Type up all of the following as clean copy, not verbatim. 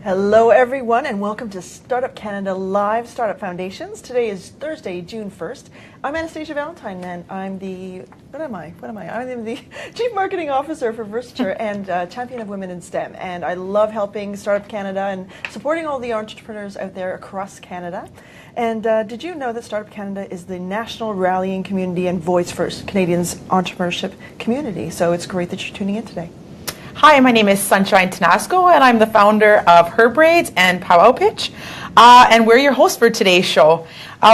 Hello everyone and welcome to Startup Canada Live Startup Foundations. Today is Thursday, June 1st. I'm Anastasia Valentine and I'm the, I'm the Chief Marketing Officer for VERSATURE and Champion of Women in STEM. And I love helping Startup Canada and supporting all the entrepreneurs out there across Canada. And did you know that Startup Canada is the national rallying community and voice for Canadians' entrepreneurship community? So it's great that you're tuning in today. Hi, my name is Sunshine TENASCO, and I'm the founder of HERBRAIDS and Powwow Pitch, and we're your hosts for today's show.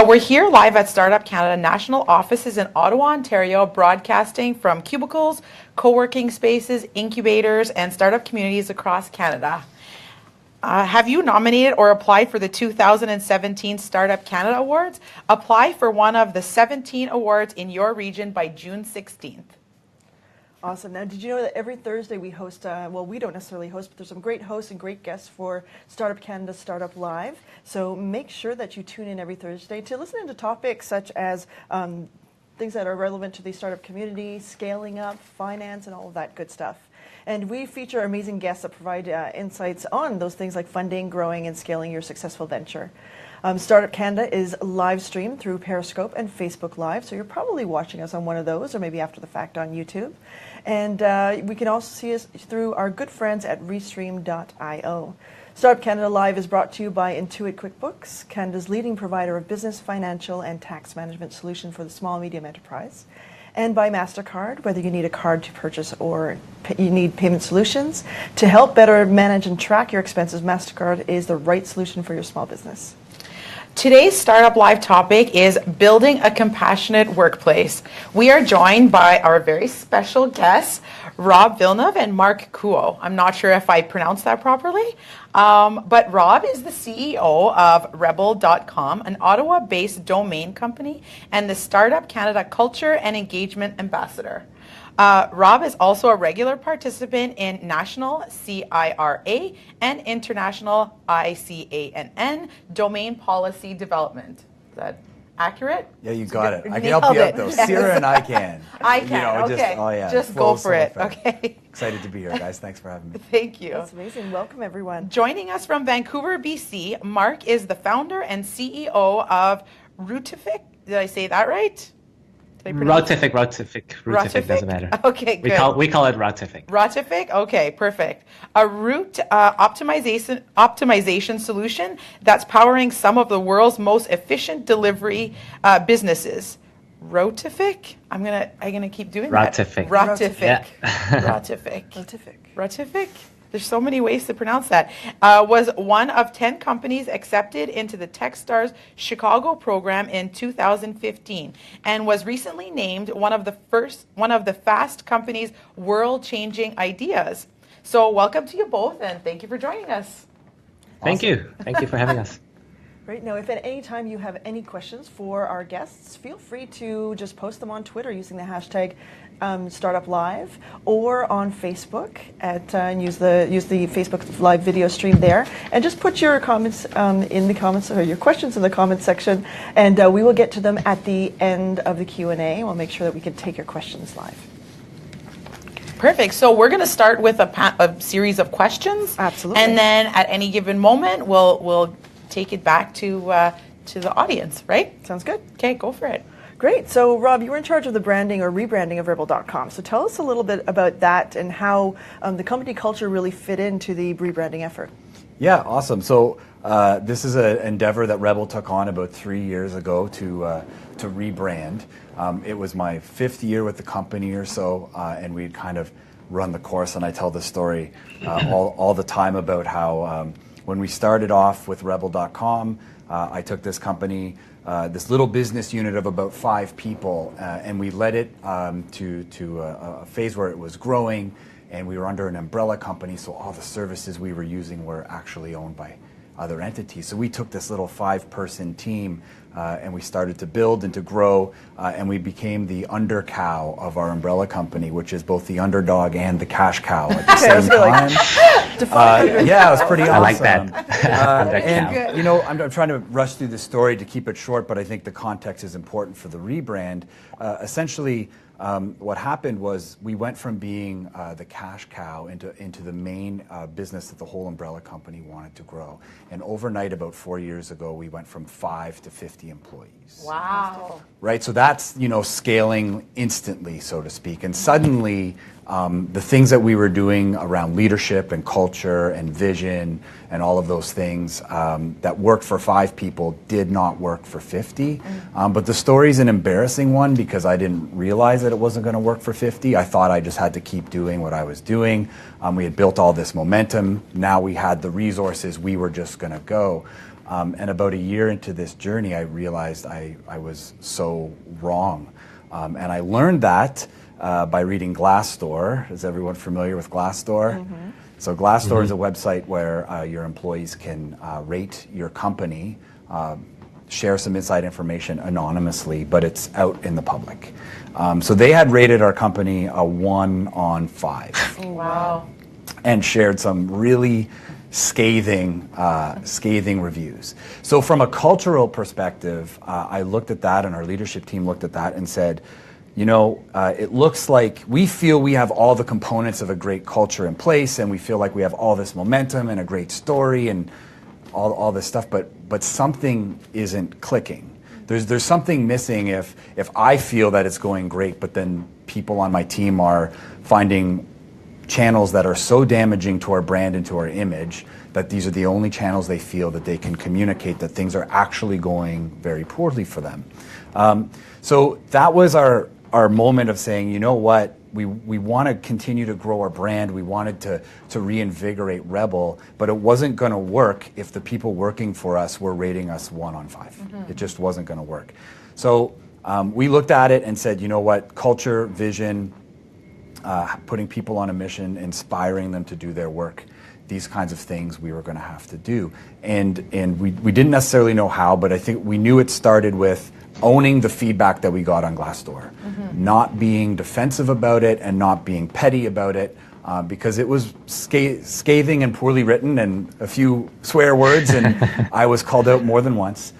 We're here live at Startup Canada National Offices in Ottawa, Ontario, broadcasting from cubicles, co-working spaces, incubators, and startup communities across Canada. Have you nominated or applied for the 2017 Startup Canada Awards? Apply for one of the 17 awards in your region by June 16th. Awesome. Now, did you know that every Thursday we host, well, we don't necessarily host, but there's some great hosts and great guests for Startup Canada Startup Live. So make sure that you tune in every Thursday to listen to topics such as things that are relevant to the startup community, scaling up, finance, and all of that good stuff. And we feature amazing guests that provide insights on those things like funding, growing, and scaling your successful venture. Startup Canada is live streamed through Periscope and Facebook Live, so you're probably watching us on one of those or maybe after the fact on YouTube. And we can also see us through our good friends at restream.io. Startup Canada Live is brought to you by Intuit QuickBooks, Canada's leading provider of business, financial, and tax management solution for the small and medium enterprise. And by Mastercard, whether you need a card to purchase or you need payment solutions. To help better manage and track your expenses, Mastercard is the right solution for your small business. Today's Startup Live topic is building a compassionate workplace. We are joined by our very special guests, Rob Villeneuve and Marc Kuo. I'm not sure if I pronounced that properly, but Rob is the CEO of Rebel.com, an Ottawa-based domain company, and the Startup Canada Culture and Engagement Ambassador. Rob is also a regular participant in National CIRA and International ICANN Domain Policy Development. Is that accurate? Yeah, you got it. I can help you out though. CIRA and ICANN. Okay. Just go for it. Okay. Excited to be here, guys. Thanks for having me. Thank you. That's amazing. Welcome, everyone. Joining us from Vancouver, BC, Marc is the founder and CEO of ROUTIFIC. Did I say that right? ROUTIFIC doesn't matter. Okay, good. We call it ROUTIFIC. ROUTIFIC, okay, perfect. A route optimization solution that's powering some of the world's most efficient delivery businesses. ROUTIFIC? I'm gonna keep doing ROUTIFIC. that. ROUTIFIC. Yeah. ROUTIFIC. There's so many ways to pronounce that. Was one of 10 companies accepted into the Techstars Chicago program in 2015, and was recently named one of the Fast Company's world-changing ideas. So welcome to you both, and thank you for joining us. Thank you for having us. Great. Now, if at any time you have any questions for our guests, feel free to just post them on Twitter using the hashtag Startup Live, or on Facebook and use the Facebook Live video stream there, and just put your comments in the comments, or your questions in the comments section, and we will get to them at the end of the Q&A. We'll make sure that we can take your questions live. Perfect. So we're going to start with a series of questions. Absolutely. And then at any given moment, we'll take it back to the audience, right? Sounds good. Okay, go for it. Great. So, Rob, you were in charge of the branding or rebranding of Rebel.com. So tell us a little bit about that and how the company culture really fit into the rebranding effort. Yeah, awesome. So this is an endeavor that Rebel took on about 3 years ago to rebrand. It was my 5th year with the company or so, and we'd kind of run the course. And I tell this story all the time about how when we started off with Rebel.com, I took this company, this little business unit of about 5 people, and we led it to a phase where it was growing, and we were under an umbrella company, so all the services we were using were actually owned by other entities. So we took this little 5-person team and we started to build and to grow, and we became the under cow of our umbrella company, which is both the underdog and the cash cow at the same time. Yeah, it was pretty awesome. I like that. And you know, I'm trying to rush through the story to keep it short, but I think the context is important for the rebrand. Essentially, what happened was we went from being the cash cow into the main business that the whole umbrella company wanted to grow. And overnight, about 4 years ago, we went from 5 to 50 employees. Wow. Right, so that's, you know, scaling instantly, so to speak. And suddenly, the things that we were doing around leadership and culture and vision and all of those things that worked for 5 people did not work for 50. But the story's an embarrassing one because I didn't realize that it wasn't going to work for 50. I thought I just had to keep doing what I was doing. We had built all this momentum. Now we had the resources. We were just going to go. And about a year into this journey, I realized I was so wrong. And I learned that by reading Glassdoor. Is everyone familiar with Glassdoor? So Glassdoor is a website where your employees can rate your company, share some inside information anonymously, but it's out in the public. So they had rated our company a 1 on 5. Wow. And shared some really scathing reviews. So from a cultural perspective, I looked at that, and our leadership team looked at that and said, you know, it looks like we feel we have all the components of a great culture in place, and we feel like we have all this momentum and a great story and all this stuff, but something isn't clicking. There's something missing if I feel that it's going great, but then people on my team are finding channels that are so damaging to our brand and to our image that these are the only channels they feel that they can communicate that things are actually going very poorly for them. So that was our moment of saying, you know what, we want to continue to grow our brand. We wanted to reinvigorate Rebel, but it wasn't going to work if the people working for us were rating us 1 on 5. It just wasn't going to work. So we looked at it and said, you know what, culture, vision, putting people on a mission, inspiring them to do their work, these kinds of things we were going to have to do. And we didn't necessarily know how, but I think we knew it started with owning the feedback that we got on Glassdoor, not being defensive about it and not being petty about it, because it was scathing and poorly written and a few swear words, and I was called out more than once.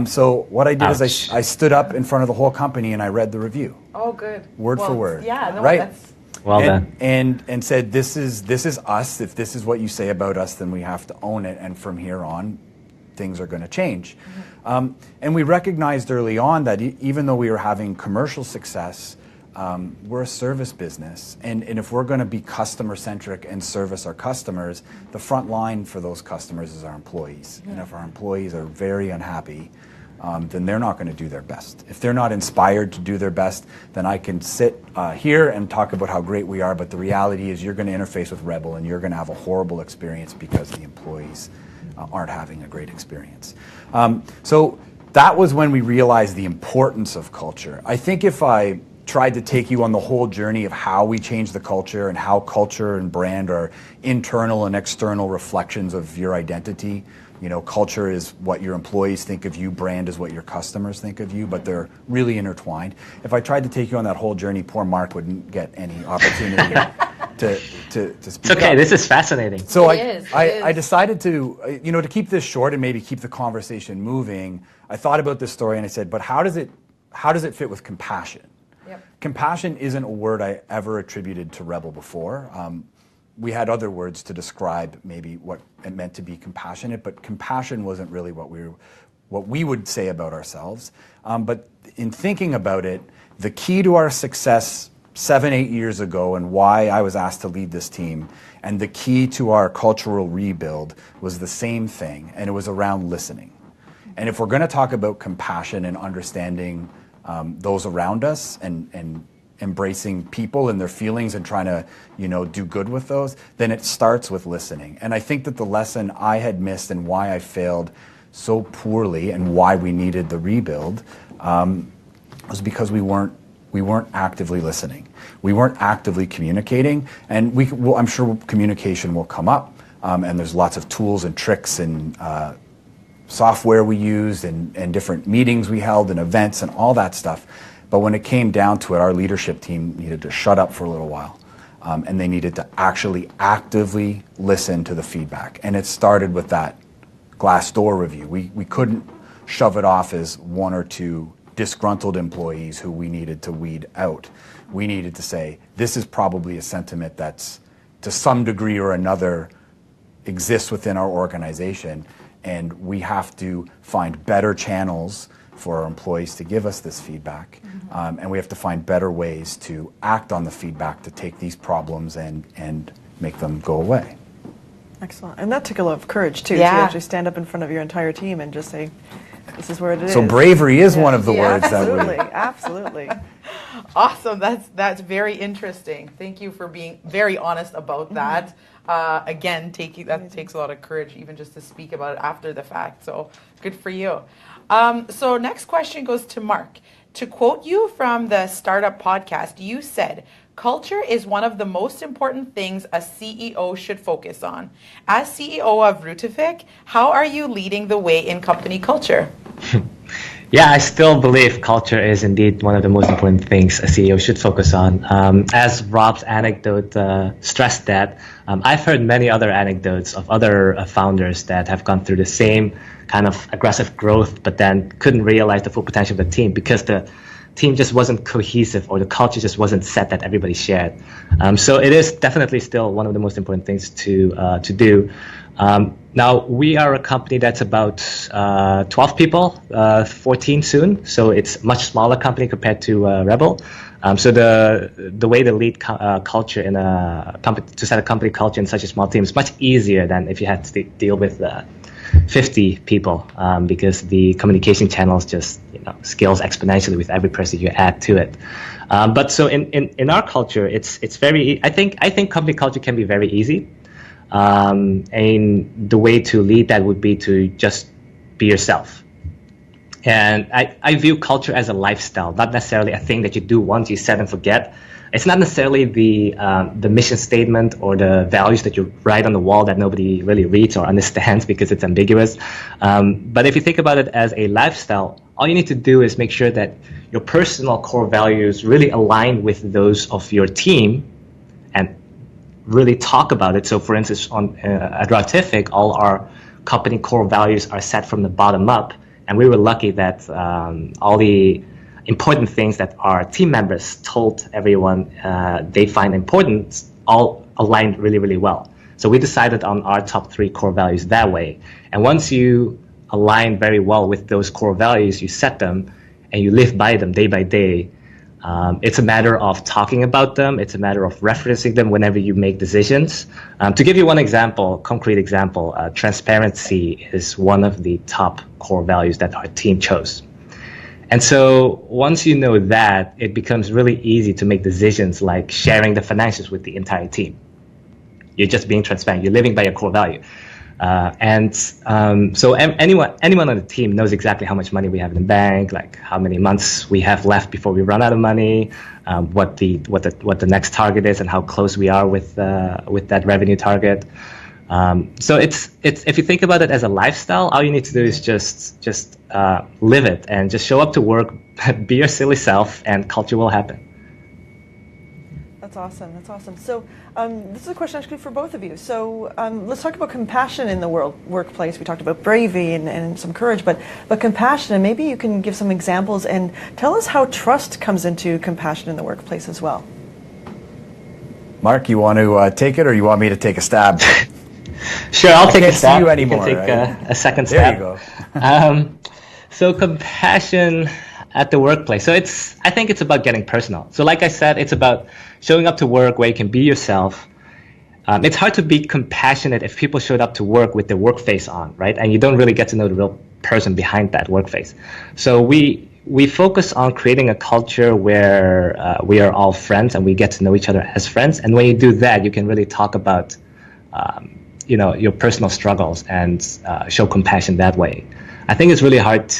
So what I did is I stood up in front of the whole company and I read the review. Oh, good. Word for word. Yeah, no, right? That's well done. And said, this is us. If this is what you say about us, then we have to own it. And from here on, things are going to change. And we recognized early on that even though we were having commercial success, we're a service business. And if we're going to be customer-centric and service our customers, the front line for those customers is our employees. And if our employees are very unhappy, then they're not going to do their best. If they're not inspired to do their best, then I can sit here and talk about how great we are, but the reality is you're going to interface with Rebel and you're going to have a horrible experience because the employees aren't having a great experience. So that was when we realized the importance of culture. I think if I tried to take you on the whole journey of how we change the culture and how culture and brand are internal and external reflections of your identity. You know, culture is what your employees think of you, brand is what your customers think of you, but they're really intertwined. If I tried to take you on that whole journey, poor Mark wouldn't get any opportunity to speak It's okay, up. This is fascinating. So It is. I decided to, you know, to keep this short and maybe keep the conversation moving, I thought about this story and I said, but how does it fit with compassion? Yep. Compassion isn't a word I ever attributed to Rebel before. We had other words to describe maybe what it meant to be compassionate, but compassion wasn't really what we would say about ourselves. But in thinking about it, the key to our success 7-8 years ago and why I was asked to lead this team, and the key to our cultural rebuild was the same thing, and it was around listening. And if we're going to talk about compassion and understanding those around us and embracing people and their feelings and trying to, you know, do good with those, then it starts with listening. And I think that the lesson I had missed and why I failed so poorly and why we needed the rebuild was because we weren't actively listening. We weren't actively communicating, and I'm sure communication will come up, and there's lots of tools and tricks and software we used and different meetings we held and events and all that stuff. But when it came down to it, our leadership team needed to shut up for a little while. And they needed to actually actively listen to the feedback. And it started with that Glassdoor review. We couldn't shove it off as one or two disgruntled employees who we needed to weed out. We needed to say, this is probably a sentiment that's to some degree or another exists within our organization, and we have to find better channels for our employees to give us this feedback, and we have to find better ways to act on the feedback to take these problems and make them go away. Excellent. And that took a lot of courage, too, Yeah. to actually stand up in front of your entire team and just say, this is where it is. So bravery is one of the words that we... Absolutely. Awesome. That's very interesting. Thank you for being very honest about that. Again, that takes a lot of courage, even just to speak about it after the fact. So good for you. So next question goes to Mark. To quote you from the Startup Podcast, you said, culture is one of the most important things a CEO should focus on. As CEO of ROUTIFIC, how are you leading the way in company culture? Yeah, I still believe culture is indeed one of the most important things a CEO should focus on. As Rob's anecdote stressed that, I've heard many other anecdotes of other founders that have gone through the same kind of aggressive growth, but then couldn't realize the full potential of the team because the team just wasn't cohesive or the culture just wasn't set that everybody shared. So it is definitely still one of the most important things to do. Now, we are a company that's about 12 people, 14 soon, so it's a much smaller company compared to Rebel. So the way to lead culture in a company, to set a company culture in such a small team is much easier than if you had to deal with 50 people, because the communication channels just scales exponentially with every person you add to it. But so in our culture, it's very. I think company culture can be very easy. And the way to lead that would be to just be yourself. And I view culture as a lifestyle, not necessarily a thing that you do once, you set and forget. It's not necessarily the mission statement or the values that you write on the wall that nobody really reads or understands because it's ambiguous. But if you think about it as a lifestyle, all you need to do is make sure that your personal core values really align with those of your team and really talk about it. So for instance, at ROUTIFIC, all our company core values are set from the bottom up. And we were lucky that all the important things that our team members told everyone they find important all aligned really, really well. So we decided on our top 3 core values that way. And once you align very well with those core values, you set them and you live by them day by day. It's a matter of talking about them. It's a matter of referencing them whenever you make decisions. To give you one example, concrete example, transparency is one of the top core values that our team chose. And so once you know that, it becomes really easy to make decisions like sharing the financials with the entire team. You're just being transparent. You're living by your core value. So anyone on the team knows exactly how much money we have in the bank, like how many months we have left before we run out of money, what the next target is, and how close we are with that revenue target. So it's if you think about it as a lifestyle, all you need to do is just live it and just show up to work, be your silly self, and culture will happen. That's awesome. That's awesome. So this is a question actually for both of you. So let's talk about compassion in the workplace. We talked about bravery and some courage, but compassion, and maybe you can give some examples and tell us how trust comes into compassion in the workplace as well. Mark, you want to take it, or you want me to take a stab? Sure, I'll take a stab. See you anymore, you can take right? a second stab. There you go. So compassion at the workplace. So I think it's about getting personal. So like I said, it's about showing up to work where you can be yourself. It's hard to be compassionate if people showed up to work with their work face on, right? And you don't really get to know the real person behind that work face. So we focus on creating a culture where we are all friends and we get to know each other as friends. And when you do that, you can really talk about your personal struggles and show compassion that way. I think it's really hard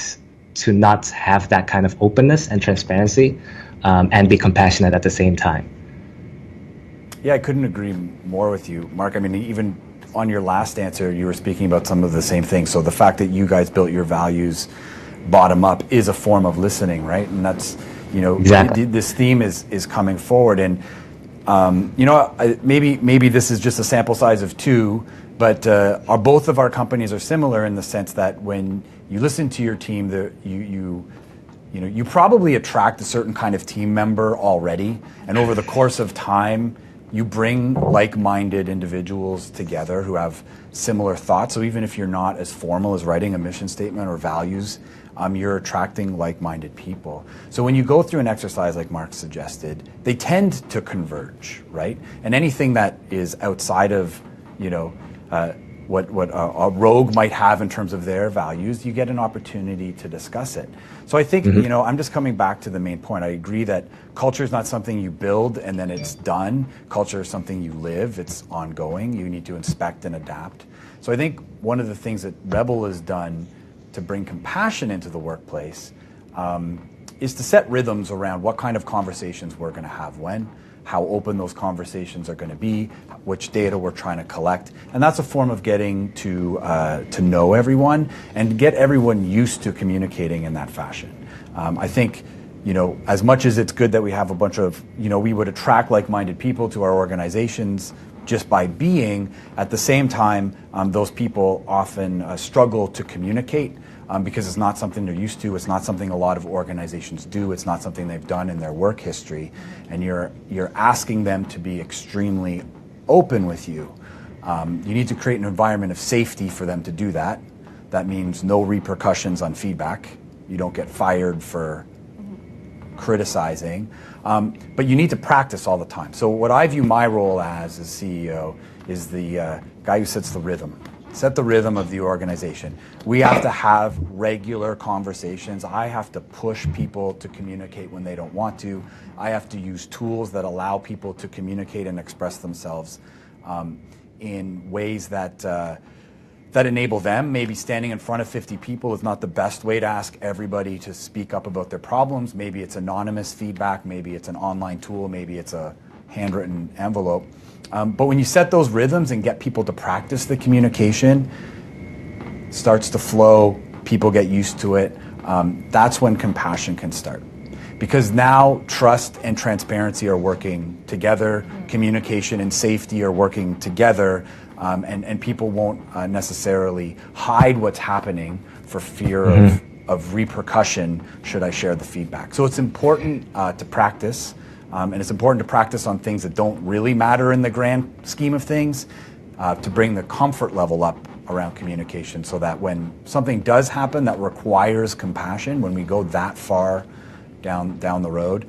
to not have that kind of openness and transparency and be compassionate at the same time. Yeah, I couldn't agree more with you, Mark. I mean, even on your last answer, you were speaking about some of the same things. So the fact that you guys built your values bottom up is a form of listening, right? And that's, Exactly. this theme is coming forward. And, maybe this is just a sample size of 2, but both of our companies are similar in the sense that when you listen to your team, you probably attract a certain kind of team member already. And over the course of time, you bring like-minded individuals together who have similar thoughts. So even if you're not as formal as writing a mission statement or values, you're attracting like-minded people. So when you go through an exercise like Mark suggested, they tend to converge, right? And anything that is outside of, what a rogue might have in terms of their values, you get an opportunity to discuss it. So I think, I'm just coming back to the main point. I agree that culture is not something you build and then it's done. Culture is something you live. It's ongoing. You need to inspect and adapt. So I think one of the things that Rebel has done to bring compassion into the workplace is to set rhythms around what kind of conversations we're going to have when, how open those conversations are going to be, which data we're trying to collect. And that's a form of getting to know everyone and get everyone used to communicating in that fashion. I think, as much as it's good that we have a bunch of, we would attract like-minded people to our organizations just by being, at the same time, those people often struggle to communicate because it's not something they're used to. It's not something a lot of organizations do. It's not something they've done in their work history. And you're asking them to be extremely open with you. You need to create an environment of safety for them to do that. That means no repercussions on feedback. You don't get fired for criticizing. But you need to practice all the time. So what I view my role as CEO is the guy who sets the rhythm. Set the rhythm of the organization. We have to have regular conversations. I have to push people to communicate when they don't want to. I have to use tools that allow people to communicate and express themselves in ways that enable them. Maybe standing in front of 50 people is not the best way to ask everybody to speak up about their problems. Maybe it's anonymous feedback. Maybe it's an online tool. Maybe it's a handwritten envelope. But when you set those rhythms and get people to practice the communication, it starts to flow, people get used to it, that's when compassion can start. Because now trust and transparency are working together, communication and safety are working together, and people won't necessarily hide what's happening for fear of repercussion should I share the feedback. So it's important to practice. And it's important to practice on things that don't really matter in the grand scheme of things, to bring the comfort level up around communication so that when something does happen that requires compassion, when we go that far down the road,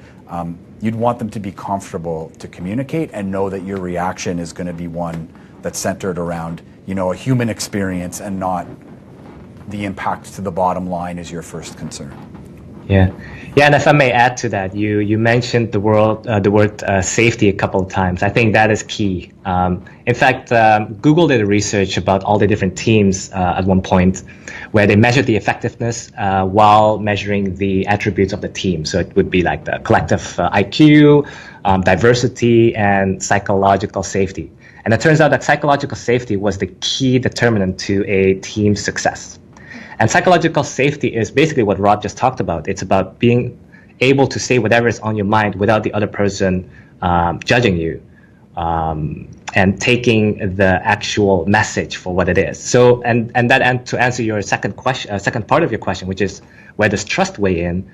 you'd want them to be comfortable to communicate and know that your reaction is going to be one that's centered around, a human experience and not the impact to the bottom line is your first concern. Yeah, and if I may add to that, you mentioned the word safety a couple of times. I think that is key. In fact, Google did a research about all the different teams at one point, where they measured the effectiveness while measuring the attributes of the team. So it would be like the collective IQ, diversity, and psychological safety. And it turns out that psychological safety was the key determinant to a team's success. And psychological safety is basically what Rob just talked about. It's about being able to say whatever is on your mind without the other person judging you, and taking the actual message for what it is. So, and to answer your second part of your question, which is where does trust weigh in?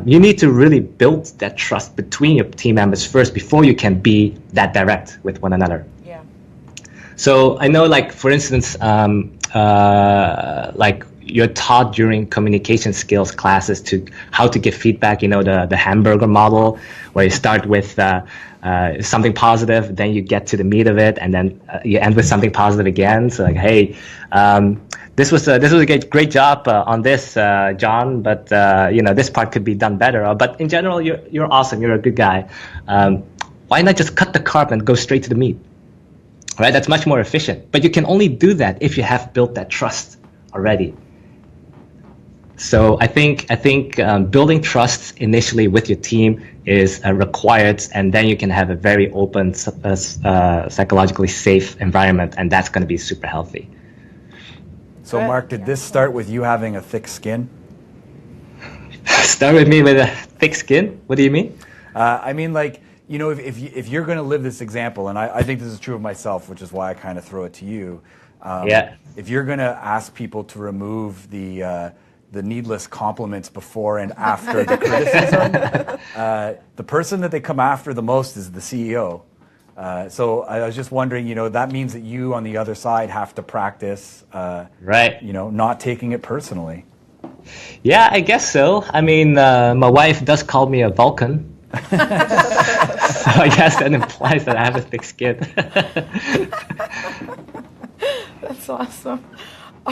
You need to really build that trust between your team members first before you can be that direct with one another. Yeah. So I know, like, for instance, like, you're taught during communication skills classes to how to give feedback, the hamburger model, where you start with something positive, then you get to the meat of it, and then you end with something positive again. So like, hey, this was a great job on this, John, but this part could be done better. But in general, you're awesome. You're a good guy. Why not just cut the carb and go straight to the meat? Right? That's much more efficient. But you can only do that if you have built that trust already. So I think building trust initially with your team is required, and then you can have a very open, psychologically safe environment, and that's going to be super healthy. So Mark, did this start with you having a thick skin? Start with me with a thick skin? What do you mean? I mean, like, you know, if you're going to live this example, and I think this is true of myself, which is why I kind of throw it to you. If you're going to ask people to remove the needless compliments before and after the criticism, the person that they come after the most is the CEO. So I was just wondering, you know, that means that you on the other side have to practice, you know, not taking it personally. Yeah, I guess so. I mean, my wife does call me a Vulcan. So I guess that implies that I have a thick skin. That's awesome.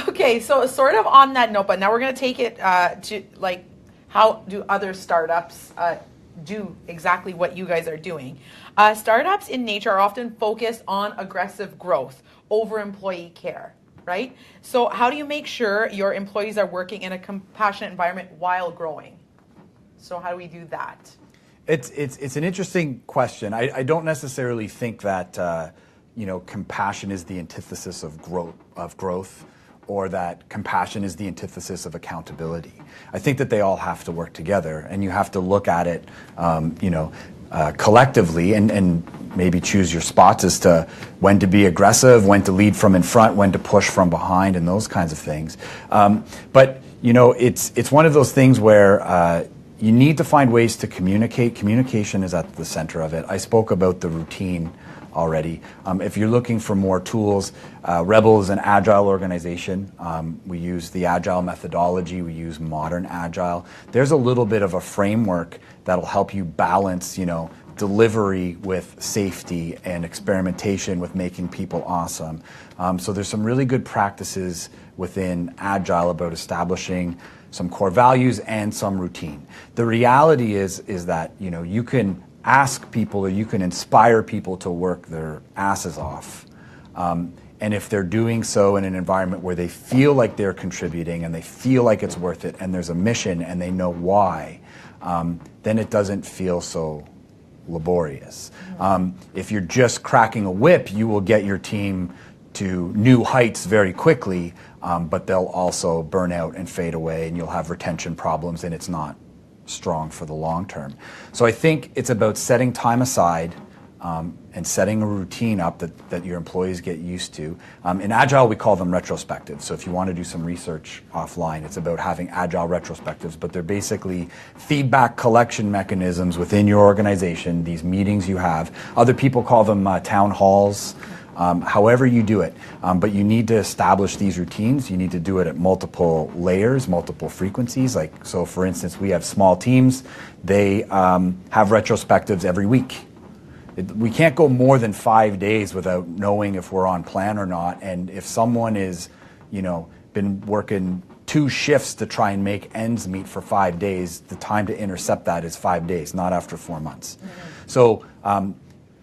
Okay, so sort of on that note, but now we're going to take it to, like, how do other startups do exactly what you guys are doing? Startups in nature are often focused on aggressive growth over employee care, right? So how do you make sure your employees are working in a compassionate environment while growing? So how do we do that? It's an interesting question. I don't necessarily think that you know, compassion is the antithesis of growth, or that compassion is the antithesis of accountability. I think that they all have to work together, and you have to look at it, you know, collectively, and maybe choose your spots as to when to be aggressive, when to lead from in front, when to push from behind, and those kinds of things. But you know, it's one of those things where you need to find ways to communicate. Communication is at the center of it. I spoke about the routine already. If you're looking for more tools, Rebel is an agile organization. We use the agile methodology. We use modern agile. There's a little bit of a framework that'll help you balance, you know, delivery with safety and experimentation with making people awesome. So there's some really good practices within agile about establishing some core values and some routine. The reality is that, you know, you can ask people, or you can inspire people to work their asses off. And if they're doing so in an environment where they feel like they're contributing and they feel like it's worth it and there's a mission and they know why, then it doesn't feel so laborious. If you're just cracking a whip, you will get your team to new heights very quickly, but they'll also burn out and fade away, and you'll have retention problems, and it's not strong for the long term. So I think it's about setting time aside and setting a routine up that your employees get used to. In Agile, we call them retrospectives. So if you want to do some research offline, it's about having Agile retrospectives, but they're basically feedback collection mechanisms within your organization, these meetings you have. Other people call them town halls. However you do it, but you need to establish these routines. You need to do it at multiple layers, multiple frequencies. Like, so for instance, we have small teams. They have retrospectives every week. We can't go more than 5 days without knowing if we're on plan or not. And if someone is, you know, been working 2 shifts to try and make ends meet for 5 days, the time to intercept that is 5 days, not after 4 months. So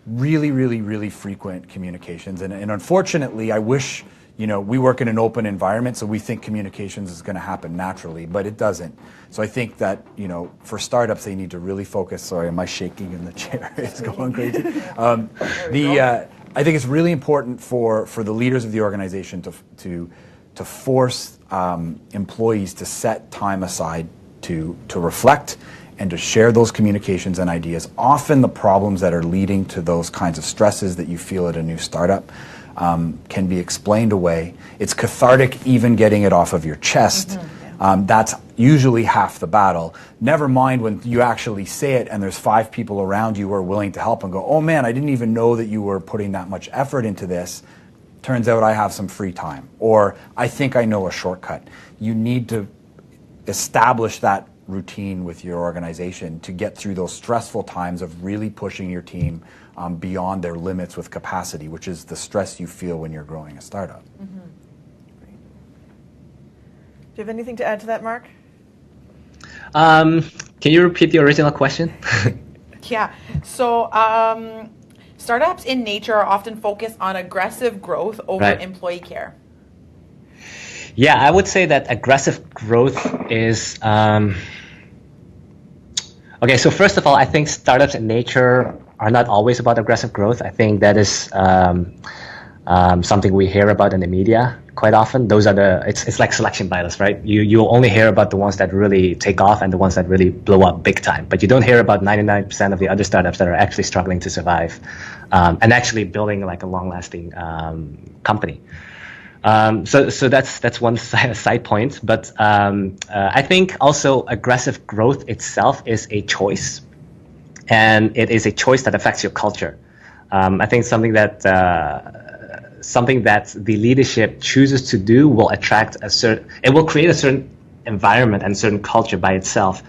really, really, really frequent communications. And unfortunately, I wish, you know, we work in an open environment, so we think communications is going to happen naturally, but it doesn't. So I think that, you know, for startups, they need to really focus. Sorry, am I shaking in the chair? It's going crazy. I think it's really important for the leaders of the organization to force employees to set time aside to reflect and to share those communications and ideas. Often the problems that are leading to those kinds of stresses that you feel at a new startup can be explained away. It's cathartic even getting it off of your chest. That's usually half the battle. Never mind when you actually say it and there's 5 people around you who are willing to help and go, oh man, I didn't even know that you were putting that much effort into this. Turns out I have some free time. Or I think I know a shortcut. You need to establish that routine with your organization to get through those stressful times of really pushing your team beyond their limits with capacity, which is the stress you feel when you're growing a startup. Do you have anything to add to that, Mark? Can you repeat the original question? Yeah. So startups in nature are often focused on aggressive growth over employee care. Yeah, I would say that aggressive growth is okay. So first of all, I think startups in nature are not always about aggressive growth. I think that is something we hear about in the media quite often. Those are it's like selection bias, right? You only hear about the ones that really take off and the ones that really blow up big time, but you don't hear about 99% of the other startups that are actually struggling to survive and actually building like a long-lasting company. So that's one side point, but I think also aggressive growth itself is a choice, and it is a choice that affects your culture. I think something that the leadership chooses to do will attract it will create a certain environment and certain culture by itself.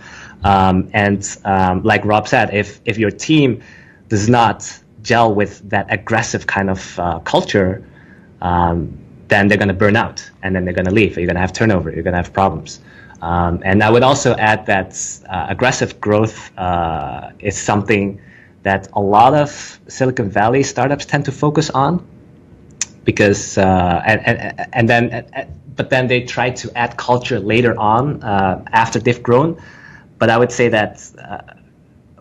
Like Rob said, if your team does not gel with that aggressive kind of culture, then they're going to burn out, and then they're going to leave. You're going to have turnover. You're going to have problems. And I would also add that aggressive growth is something that a lot of Silicon Valley startups tend to focus on, because but then they try to add culture later on after they've grown. But I would say that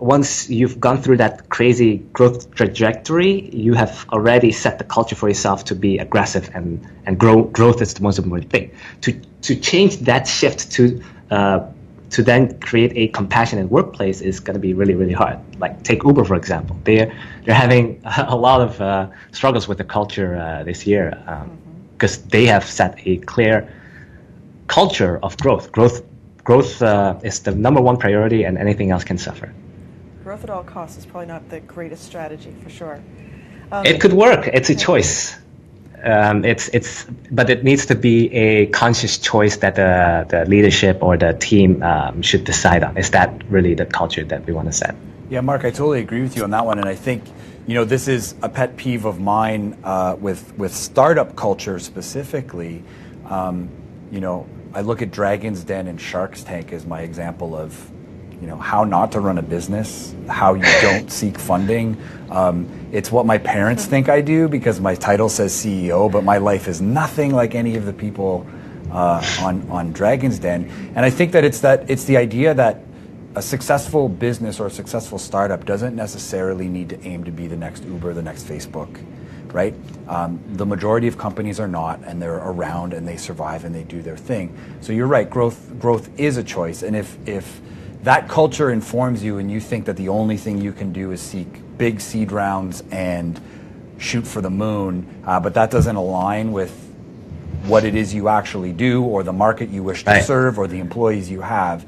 once you've gone through that crazy growth trajectory, you have already set the culture for yourself to be aggressive, and growth is the most important thing. To change that shift to then create a compassionate workplace is going to be really, really hard. Like take Uber, for example. They're having a lot of struggles with the culture this year because they have set a clear culture of growth. Growth is the number one priority, and anything else can suffer. Growth at all costs is probably not the greatest strategy, for sure. It could work. It's a choice. But it needs to be a conscious choice that the leadership or the team should decide on. Is that really the culture that we want to set? Yeah, Mark, I totally agree with you on that one, and I think this is a pet peeve of mine with startup culture specifically. I look at Dragon's Den and Shark's Tank as my example of how not to run a business, how you don't seek funding. It's what my parents think I do because my title says CEO, but my life is nothing like any of the people on Dragon's Den. And I think that it's the idea that a successful business or a successful startup doesn't necessarily need to aim to be the next Uber, the next Facebook, right? The majority of companies are not, and they're around and they survive and they do their thing. So you're right, growth is a choice. And if that culture informs you and you think that the only thing you can do is seek big seed rounds and shoot for the moon, but that doesn't align with what it is you actually do or the market you wish to serve or the employees you have,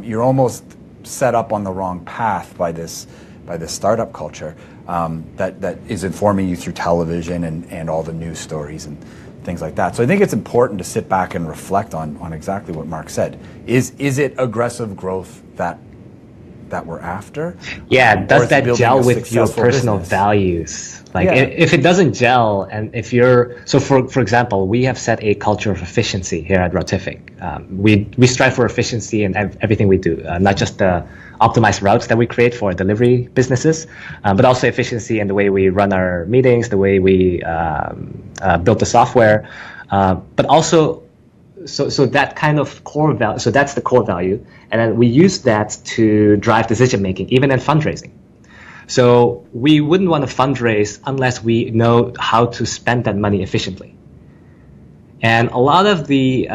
you're almost set up on the wrong path by this startup culture that is informing you through television and all the news stories and things like that. So I think it's important to sit back and reflect on exactly what Mark said. Is it aggressive growth that we're after? Yeah, does that gel with your personal values? Like if it doesn't gel, and if you're for example, we have set a culture of efficiency here at ROUTIFIC. We strive for efficiency in everything we do, not just the optimized routes that we create for delivery businesses, but also efficiency in the way we run our meetings, the way we build the software, but also so that kind of core value. So that's the core value, and then we use that to drive decision making, even in fundraising. So we wouldn't want to fundraise unless we know how to spend that money efficiently. And a lot of the,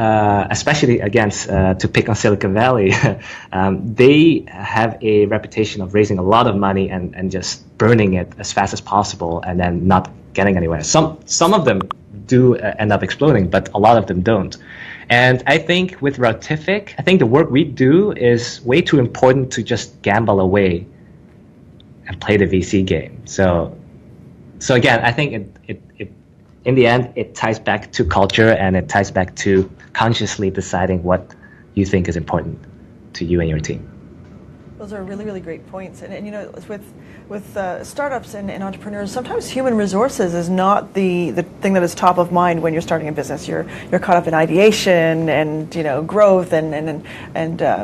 especially against, to pick on Silicon Valley, they have a reputation of raising a lot of money and just burning it as fast as possible and then not getting anywhere. Some of them do end up exploding, but a lot of them don't. And I think with ROUTIFIC, I think the work we do is way too important to just gamble away and play the VC game. So again, I think it in the end, it ties back to culture, and it ties back to consciously deciding what you think is important to you and your team. Those are really, really great points. And with startups and entrepreneurs, sometimes human resources is not the thing that is top of mind when you're starting a business. You're caught up in ideation and growth and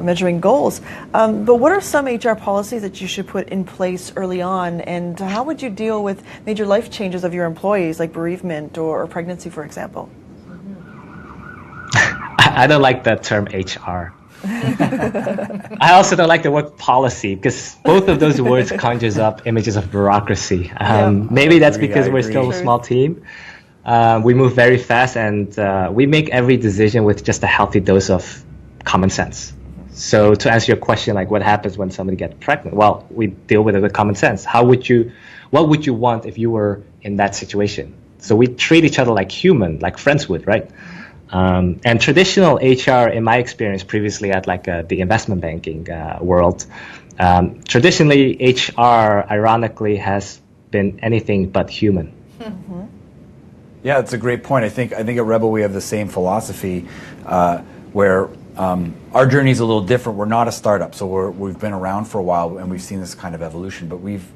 measuring goals. But what are some HR policies that you should put in place early on, and how would you deal with major life changes of your employees, like bereavement or pregnancy, for example? I don't like the term HR. I also don't like the word policy because both of those words conjures up images of bureaucracy. Maybe that's because we're still a small team. We move very fast and we make every decision with just a healthy dose of common sense. So to answer your question, like what happens when somebody gets pregnant? Well, we deal with it with common sense. What would you want if you were in that situation? So we treat each other like human, like friends would, right? And traditional HR, in my experience previously at like the investment banking world, traditionally HR, ironically, has been anything but human. Mm-hmm. Yeah, it's a great point. I think at Rebel we have the same philosophy where our journey is a little different. We're not a startup, so we've been around for a while and we've seen this kind of evolution, but we've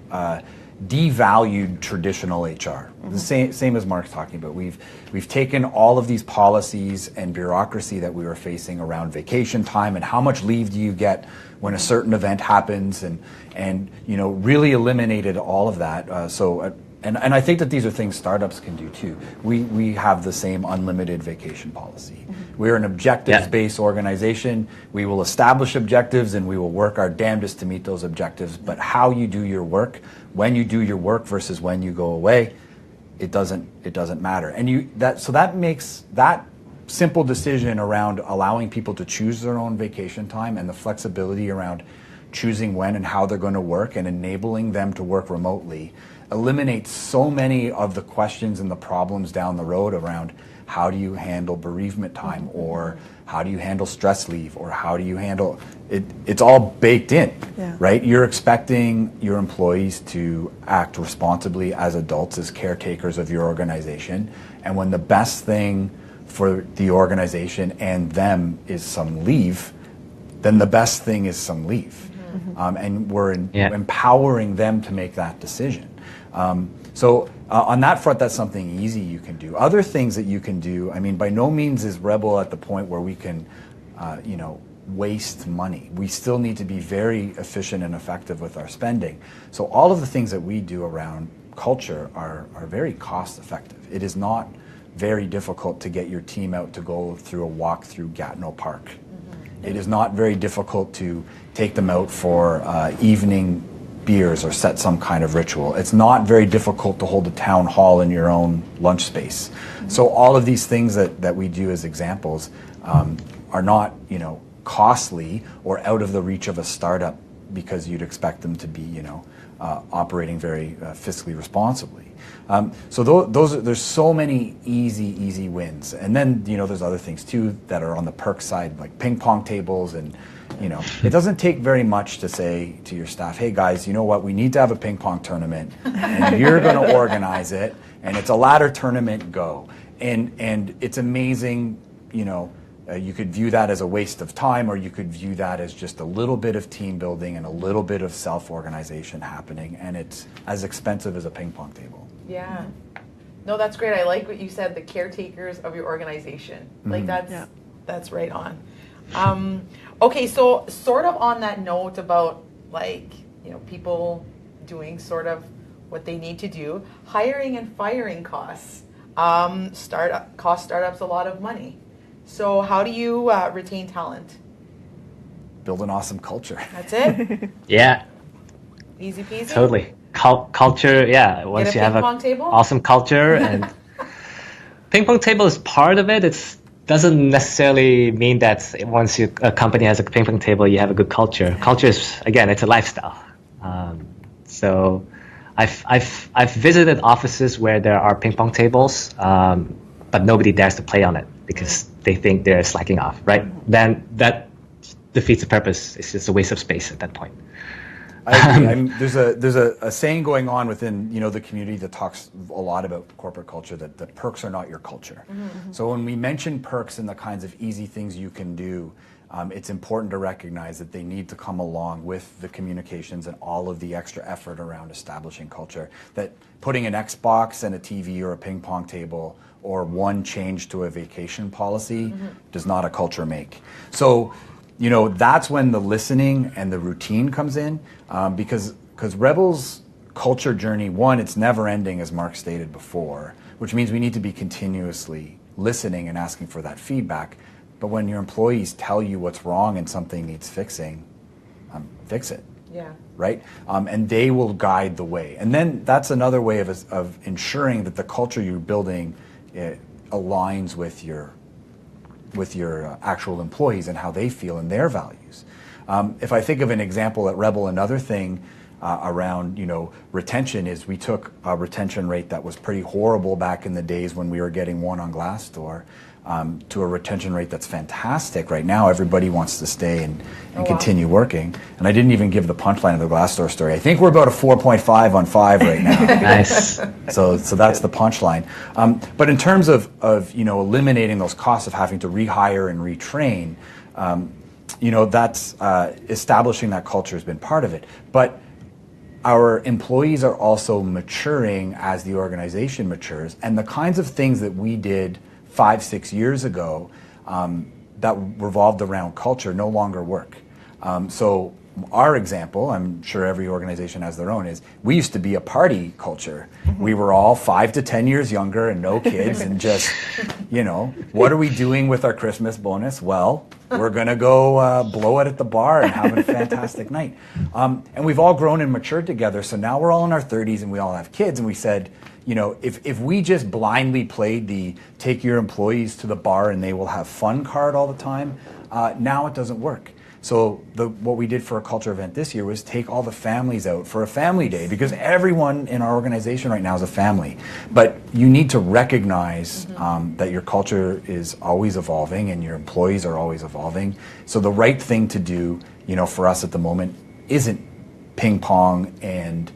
devalued traditional HR. Mm-hmm. The same as Mark's talking about. We've taken all of these policies and bureaucracy that we were facing around vacation time and how much leave do you get when a certain event happens, and really eliminated all of that. And I think that these are things startups can do too. We have the same unlimited vacation policy. Mm-hmm. We're an objectives-based organization. We will establish objectives and we will work our damnedest to meet those objectives. But how you do your work, when you do your work versus when you go away, it doesn't matter. And that makes that simple decision around allowing people to choose their own vacation time and the flexibility around choosing when and how they're going to work and enabling them to work remotely eliminates so many of the questions and the problems down the road around how do you handle bereavement time, or how do you handle stress leave, or how do you handle it. It's all baked in, right? You're expecting your employees to act responsibly as adults, as caretakers of your organization, and when the best thing for the organization and them is some leave, then the best thing is some leave. Mm-hmm. And we're empowering them to make that decision. So on that front, that's something easy you can do. Other things that you can do, I mean, by no means is Rebel at the point where we can, waste money. We still need to be very efficient and effective with our spending. So all of the things that we do around culture are very cost effective. It is not very difficult to get your team out to go through a walk through Gatineau Park. Mm-hmm. It is not very difficult to take them out for evening beers or set some kind of ritual. It's not very difficult to hold a town hall in your own lunch space. Mm-hmm. So all of these things that we do as examples are not, costly or out of the reach of a startup because you'd expect them to be, operating very fiscally responsibly. So there's so many easy wins. And then, there's other things too that are on the perk side, like ping pong tables and, it doesn't take very much to say to your staff, hey guys, you know what, we need to have a ping pong tournament and you're going to organize it and it's a ladder tournament, go. And it's amazing, you could view that as a waste of time, or you could view that as just a little bit of team building and a little bit of self-organization happening, and it's as expensive as a ping pong table. Yeah. No, that's great. I like what you said, the caretakers of your organization. Mm-hmm. Like that's right on. Okay, so sort of on that note about people doing sort of what they need to do, hiring and firing costs. Startups a lot of money. So how do you retain talent? Build an awesome culture. That's it? Yeah. Easy peasy? Totally. Culture, yeah. Once you have an awesome culture, and ping pong table is part of it. It doesn't necessarily mean that once a company has a ping pong table, you have a good culture. Culture is, again, it's a lifestyle. So I've visited offices where there are ping pong tables, but nobody dares to play on it because they think they're slacking off, right? Then that defeats the purpose. It's just a waste of space at that point. There's a saying going on within the community that talks a lot about corporate culture, that perks are not your culture. Mm-hmm. So when we mention perks and the kinds of easy things you can do, it's important to recognize that they need to come along with the communications and all of the extra effort around establishing culture. That putting an Xbox and a TV or a ping pong table or one change to a vacation policy does not a culture make. So, that's when the listening and the routine comes in, because Rebel's culture journey, one, it's never ending, as Mark stated before, which means we need to be continuously listening and asking for that feedback. But when your employees tell you what's wrong and something needs fixing, fix it. Yeah. Right? And they will guide the way. And then that's another way of ensuring that the culture you're building aligns with your actual employees and how they feel and their values. If I think of an example at Rebel, another thing around retention is we took a retention rate that was pretty horrible back in the days when we were getting one on Glassdoor to a retention rate that's fantastic right now. Everybody wants to stay and continue working. And I didn't even give the punchline of the Glassdoor story. I think we're about a 4.5 on 5 right now. Nice. So that's the punchline. But in terms of eliminating those costs of having to rehire and retrain, that's establishing that culture has been part of it. But our employees are also maturing as the organization matures, and the kinds of things that we did 5-6 years ago that revolved around culture no longer work. So our example, I'm sure every organization has their own, is we used to be a party culture. We were all 5 to 10 years younger and no kids and just, what are we doing with our Christmas bonus? Well, we're going to go blow it at the bar and have a fantastic night. And we've all grown and matured together. So now we're all in our 30s and we all have kids. And we said, if we just blindly played the take your employees to the bar and they will have fun card all the time, now it doesn't work. So what we did for a culture event this year was take all the families out for a family day, because everyone in our organization right now is a family. But you need to recognize that your culture is always evolving and your employees are always evolving. So the right thing to do, for us at the moment isn't ping pong and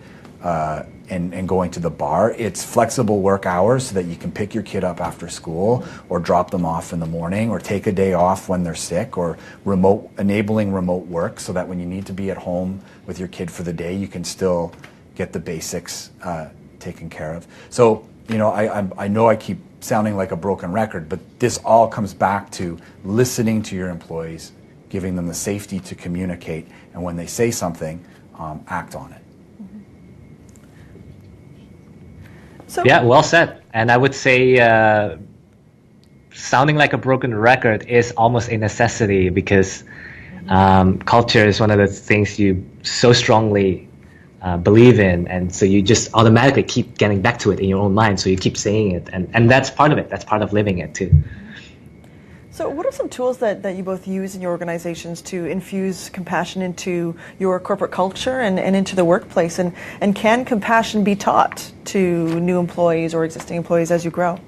going to the bar. It's flexible work hours so that you can pick your kid up after school or drop them off in the morning or take a day off when they're sick, or enabling remote work so that when you need to be at home with your kid for the day, you can still get the basics taken care of. So, I know I keep sounding like a broken record, but this all comes back to listening to your employees, giving them the safety to communicate, and when they say something, act on it. So, Yeah, well said. And I would say sounding like a broken record is almost a necessity, because culture is one of the things you so strongly believe in, and so you just automatically keep getting back to it in your own mind, so you keep saying it, and that's part of it. That's part of living it too. So what are some tools that you both use in your organizations to infuse compassion into your corporate culture and into the workplace? And can compassion be taught to new employees or existing employees as you grow?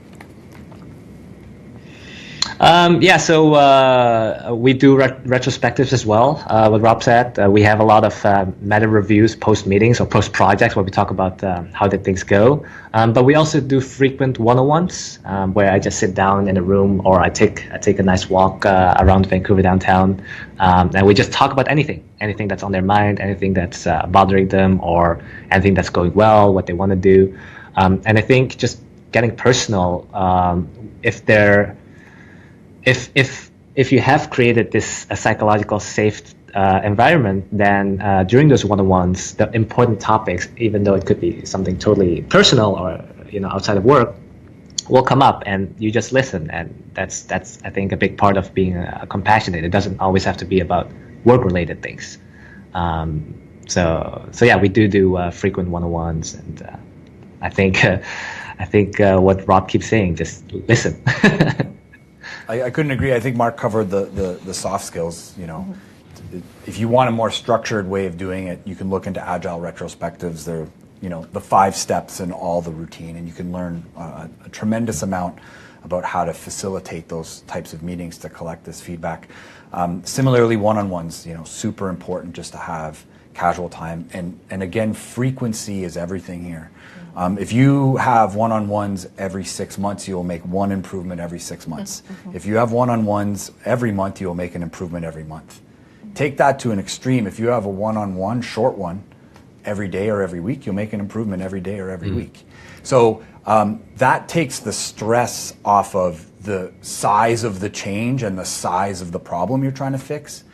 So we do retrospectives as well. What Rob said, we have a lot of meta reviews post meetings or post projects where we talk about how did things go. But we also do frequent one-on-ones where I just sit down in a room, or I take a nice walk around Vancouver downtown, and we just talk about anything that's on their mind, anything that's bothering them, or anything that's going well, what they want to do. And I think just getting personal, if you have created this psychological safe environment, then during those one-on-ones, the important topics, even though it could be something totally personal or outside of work, will come up, and you just listen. And that's I think a big part of being compassionate. It doesn't always have to be about work-related things. So yeah, we do frequent one-on-ones, and I think what Rob keeps saying, just listen. I couldn't agree. I think Mark covered the soft skills. If you want a more structured way of doing it, you can look into agile retrospectives. They're the 5 steps and all the routine, and you can learn a tremendous amount about how to facilitate those types of meetings to collect this feedback. Similarly, one-on-ones, super important just to have casual time, and again, frequency is everything here. If you have one-on-ones every 6 months, you'll make one improvement every 6 months. If you have one-on-ones every month, you'll make an improvement every month. Take that to an extreme. If you have a one-on-one, short one, every day or every week, you'll make an improvement every day or every week. So that takes the stress off of the size of the change and the size of the problem you're trying to fix.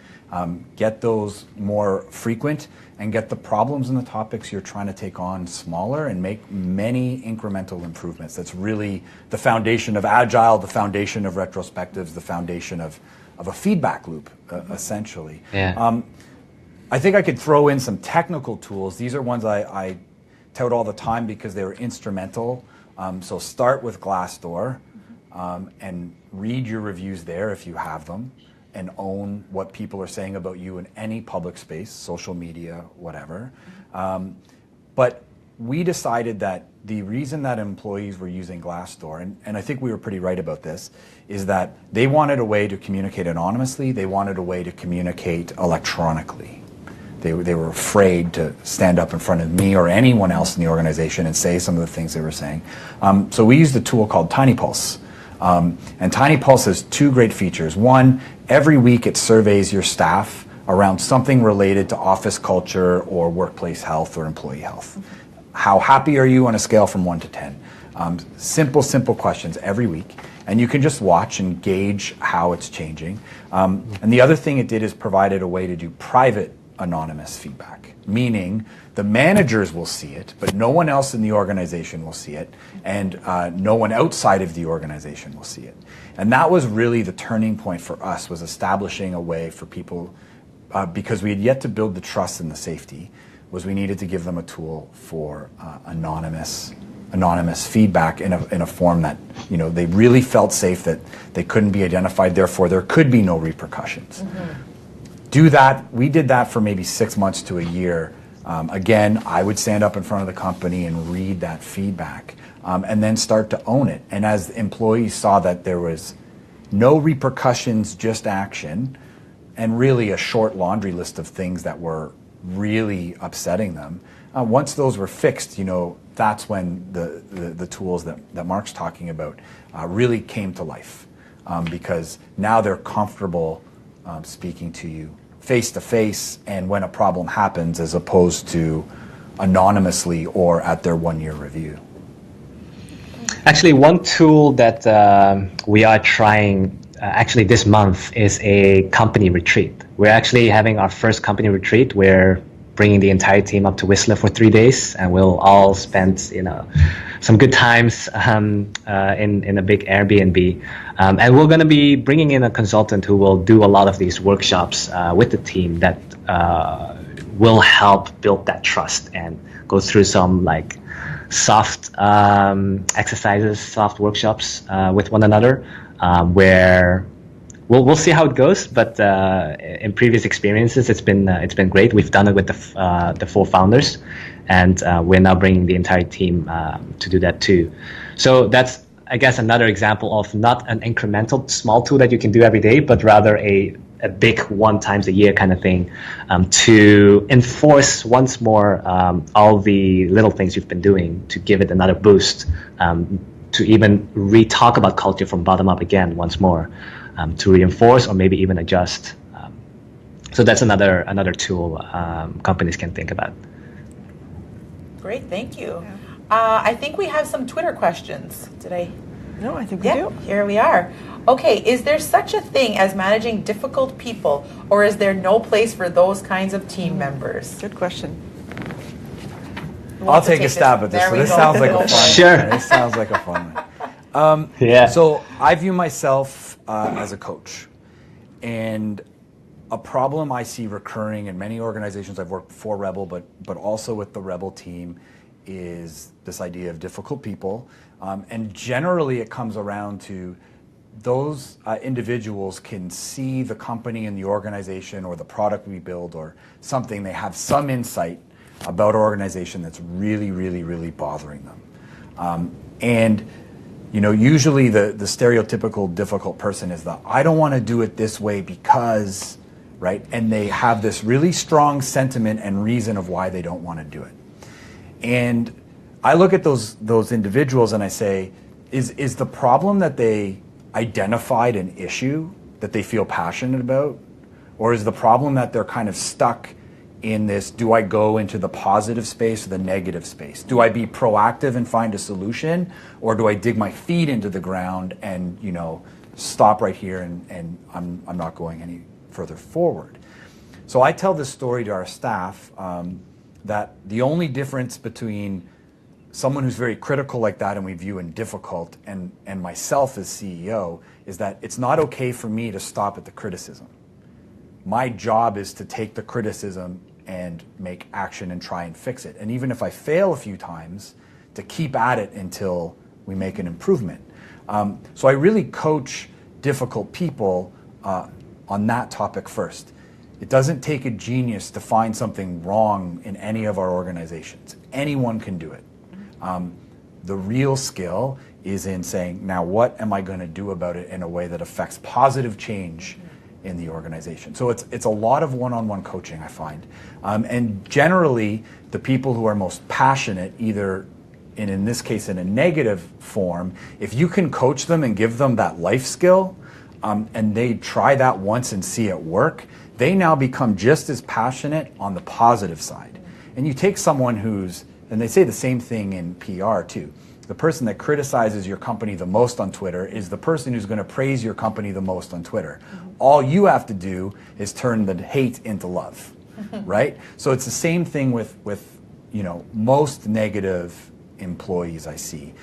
Get those more frequent and get the problems and the topics you're trying to take on smaller and make many incremental improvements. That's really the foundation of Agile, the foundation of retrospectives, the foundation of a feedback loop, essentially. Yeah. I think I could throw in some technical tools. These are ones I tout all the time because they were instrumental. So start with Glassdoor and read your reviews there if you have them, and own what people are saying about you in any public space, social media, whatever. But we decided that the reason that employees were using Glassdoor, and I think we were pretty right about this, is that they wanted a way to communicate anonymously, they wanted a way to communicate electronically. They were afraid to stand up in front of me or anyone else in the organization and say some of the things they were saying. So we used a tool called TinyPulse. And TinyPulse has two great features. One, every week it surveys your staff around something related to office culture or workplace health or employee health. How happy are you on a scale from 1 to 10? Simple questions every week. And you can just watch and gauge how it's changing. And the other thing it did is provided a way to do private anonymous feedback, meaning the managers will see it, but no one else in the organization will see it, and no one outside of the organization will see it. And that was really the turning point for us, was establishing a way for people, because we had yet to build the trust and the safety, was we needed to give them a tool for anonymous feedback in a form that, you know, they really felt safe, that they couldn't be identified, therefore there could be no repercussions. Do that. We did that for maybe 6 months to a year. Again, I would stand up in front of the company and read that feedback, and then start to own it. And as employees saw that there was no repercussions, just action, and really a short laundry list of things that were really upsetting them, once those were fixed, you know, that's when the tools that Mark's talking about really came to life, because now they're comfortable speaking to you face to face, and when a problem happens, as opposed to anonymously or at their 1-year review. Actually, one tool that we are trying actually this month is a company retreat. We're actually having our first company retreat. We're bringing the entire team up to Whistler for 3 days, and we'll all spend, you know, some good times in a big Airbnb. And we're going to be bringing in a consultant who will do a lot of these workshops with the team that will help build that trust and go through some like soft exercises, soft workshops with one another, where we'll see how it goes. But in previous experiences, it's been great. We've done it with the 4 founders, and we're now bringing the entire team to do that too. So that's, I guess, another example of not an incremental small tool that you can do every day, but rather a big 1 times a year kind of thing, to enforce once more all the little things you've been doing, to give it another boost, to even re-talk about culture from bottom up again once more, to reinforce or maybe even adjust. So that's another tool companies can think about. Great, thank you. Yeah. I think we have some Twitter questions. Did I? No, I think we do. Here we are. Okay, is there such a thing as managing difficult people, or is there no place for those kinds of team members? Good question. I'll take a stab at this. So this sounds like a fun one. Sure. This sounds like a fun one. Yeah. So I view myself as a coach, and a problem I see recurring in many organizations I've worked for Rebel, but also with the Rebel team, is this idea of difficult people. And generally it comes around to those individuals can see the company and the organization or the product we build or something, they have some insight about our organization that's really, really, really bothering them. And you know, usually the stereotypical difficult person is I don't want to do it this way because, right? And they have this really strong sentiment and reason of why they don't want to do it. And I look at those individuals and I say, is the problem that they identified an issue that they feel passionate about? Or is the problem that they're kind of stuck in this, do I go into the positive space or the negative space? Do I be proactive and find a solution? Or do I dig my feet into the ground and, you know, stop right here and I'm not going any further forward? So I tell this story to our staff that the only difference between someone who's very critical like that and we view and difficult and myself as CEO is that it's not okay for me to stop at the criticism. My job is to take the criticism and make action and try and fix it. And even if I fail a few times, to keep at it until we make an improvement. So I really coach difficult people on that topic first. It doesn't take a genius to find something wrong in any of our organizations. Anyone can do it. The real skill is in saying, now what am I going to do about it in a way that affects positive change in the organization? So it's a lot of one-on-one coaching, I find. And generally, the people who are most passionate, either in this case in a negative form, if you can coach them and give them that life skill, and they try that once and see it work, they now become just as passionate on the positive side. And you take someone who's, and they say the same thing in PR too, the person that criticizes your company the most on Twitter is the person who's going to praise your company the most on Twitter. All you have to do is turn the hate into love, right? So it's the same thing with most negative employees I see.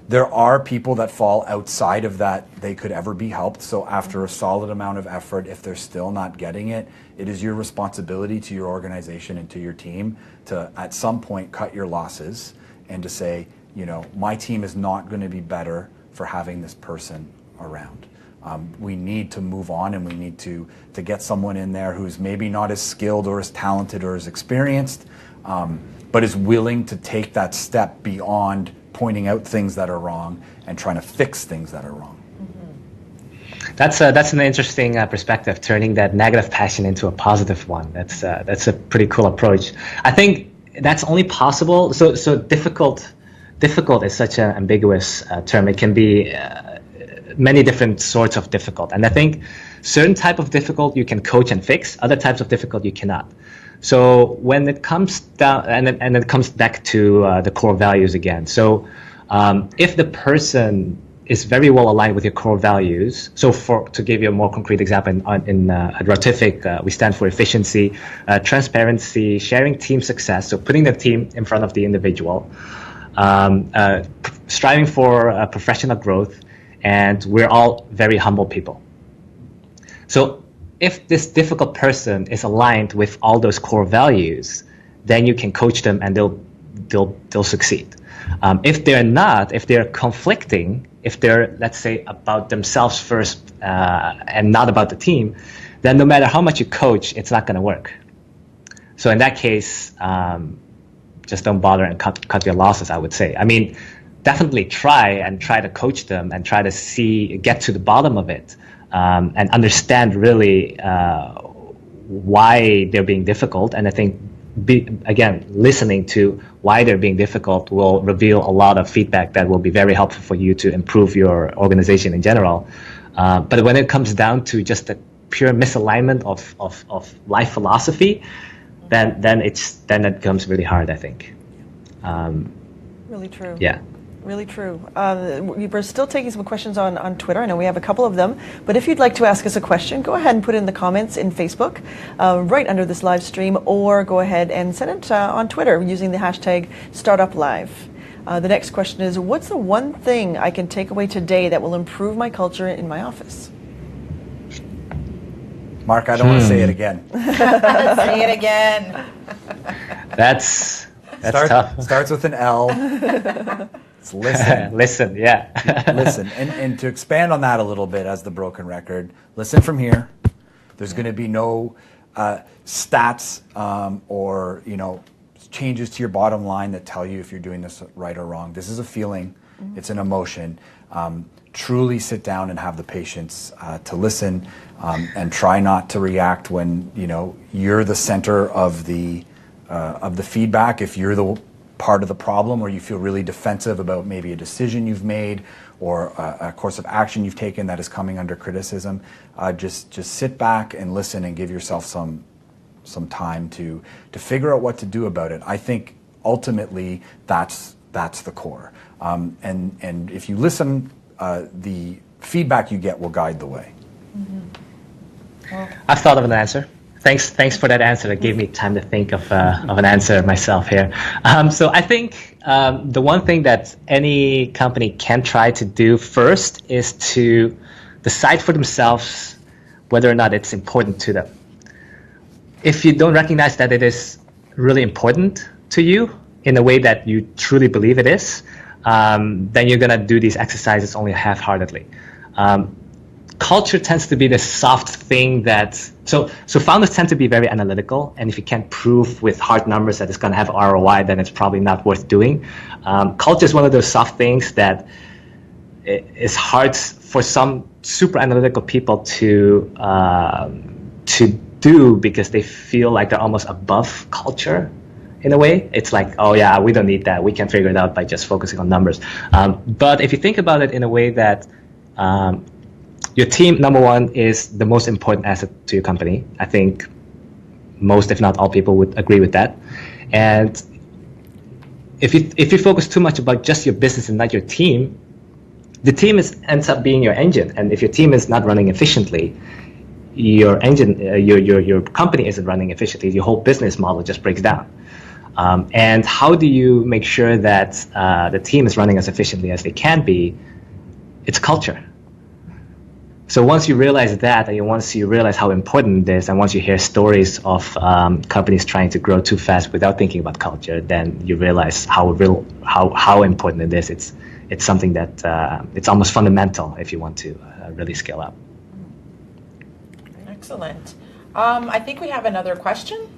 There are people that fall outside of that they could ever be helped. So after a solid amount of effort, if they're still not getting it, it is your responsibility to your organization and to your team to at some point cut your losses and to say, my team is not going to be better for having this person around. We need to move on, and we need to get someone in there who's maybe not as skilled or as talented or as experienced, but is willing to take that step beyond pointing out things that are wrong and trying to fix things that are wrong. That's an interesting perspective, turning that negative passion into a positive one. That's a pretty cool approach. I think that's only possible. So difficult is such an ambiguous term. It can be many different sorts of difficult, and I think certain type of difficult you can coach and fix. Other types of difficult you cannot. So when it comes down, and it comes back to the core values again. So if the person is very well aligned with your core values, so to give you a more concrete example, at ROUTIFIC, we stand for efficiency, transparency, sharing team success, so putting the team in front of the individual, striving for professional growth, and we're all very humble people. So if this difficult person is aligned with all those core values, then you can coach them and they'll succeed. If they're not, if they're conflicting, if they're, let's say, about themselves first and not about the team, then no matter how much you coach, it's not going to work. So in that case, just don't bother and cut your losses, I would say. I mean, definitely try to coach them and try to get to the bottom of it. And understand really why they're being difficult. And I think, again, listening to why they're being difficult will reveal a lot of feedback that will be very helpful for you to improve your organization in general. But when it comes down to just the pure misalignment of life philosophy, then it becomes really hard, I think. Really true. Yeah. Really true. We're still taking some questions on Twitter. I know we have a couple of them, but if you'd like to ask us a question, go ahead and put it in the comments in Facebook right under this live stream, or go ahead and send it on Twitter using the hashtag StartupLive. The next question is, what's the one thing I can take away today that will improve my culture in my office? Mark, I don't want to say it again. Say it again. That's tough. Starts with an L. It's listen. Listen, yeah. Listen. And to expand on that a little bit as the broken record, listen from here. There's going to be no stats or changes to your bottom line that tell you if you're doing this right or wrong. This is a feeling. Mm-hmm. It's an emotion. Truly sit down and have the patience to listen and try not to react when you're the center of the feedback. If you're the part of the problem, or you feel really defensive about maybe a decision you've made or a course of action you've taken that is coming under criticism, just sit back and listen and give yourself some time to figure out what to do about it. I think ultimately that's the core. And if you listen, the feedback you get will guide the way. Mm-hmm. Well, I've thought of an answer. Thanks for that answer. It gave me time to think of an answer myself here. So I think the one thing that any company can try to do first is to decide for themselves whether or not it's important to them. If you don't recognize that it is really important to you in a way that you truly believe it is, then you're going to do these exercises only half-heartedly. Culture tends to be this soft thing that, so founders tend to be very analytical, and if you can't prove with hard numbers that it's going to have ROI, then it's probably not worth doing. Culture is one of those soft things that is hard for some super analytical people to do because they feel like they're almost above culture. In a way, it's like, oh yeah, we don't need that. We can figure it out by just focusing on numbers. But if you think about it in a way that your team, number one, is the most important asset to your company. I think most, if not all people would agree with that. And if you focus too much about just your business and not your team, the team ends up being your engine. And if your team is not running efficiently, your engine, your company isn't running efficiently. Your whole business model just breaks down. And how do you make sure that the team is running as efficiently as they can be? It's culture. So once you realize that, and once you realize how important it is, and once you hear stories of companies trying to grow too fast without thinking about culture, then you realize how important it is. It's something that it's almost fundamental if you want to really scale up. Excellent. I think we have another question.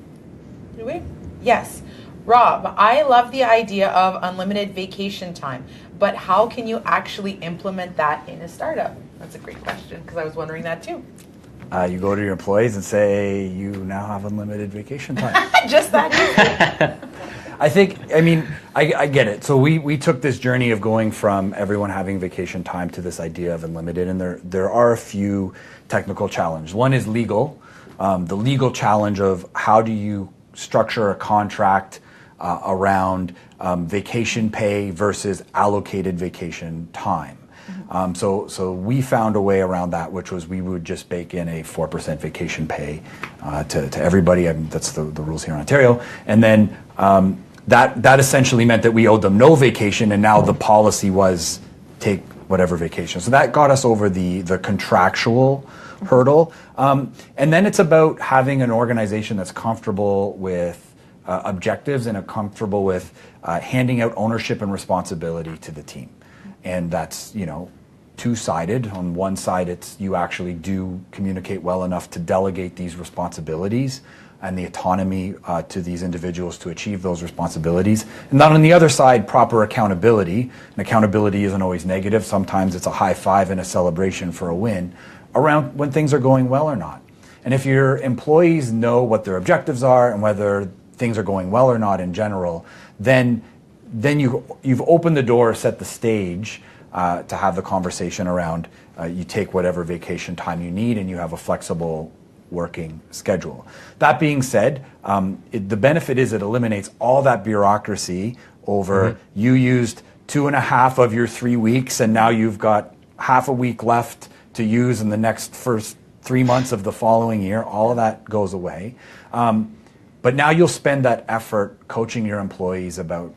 Do we? Yes. Rob, I love the idea of unlimited vacation time, but how can you actually implement that in a startup? That's a great question, because I was wondering that too. You go to your employees and say, you now have unlimited vacation time. Just that easy. I get it. So we took this journey of going from everyone having vacation time to this idea of unlimited, and there are a few technical challenges. One is legal. The legal challenge of how do you structure a contract around vacation pay versus allocated vacation time. So we found a way around that, which was we would just bake in a 4% vacation pay to everybody. That's the rules here in Ontario. And then that essentially meant that we owed them no vacation, and now the policy was take whatever vacation. So that got us over the contractual hurdle. And then it's about having an organization that's comfortable with objectives and comfortable with handing out ownership and responsibility to the team. And that's, two-sided. On one side, it's you actually do communicate well enough to delegate these responsibilities and the autonomy to these individuals to achieve those responsibilities. And then on the other side, proper accountability. And accountability isn't always negative. Sometimes it's a high five and a celebration for a win around when things are going well or not. And if your employees know what their objectives are and whether things are going well or not in general, then you've opened the door, set the stage to have the conversation around you take whatever vacation time you need and you have a flexible working schedule. That being said, the benefit is it eliminates all that bureaucracy over you used 2.5 of your 3 weeks and now you've got half a week left to use in the first 3 months of the following year. All of that goes away. But now you'll spend that effort coaching your employees about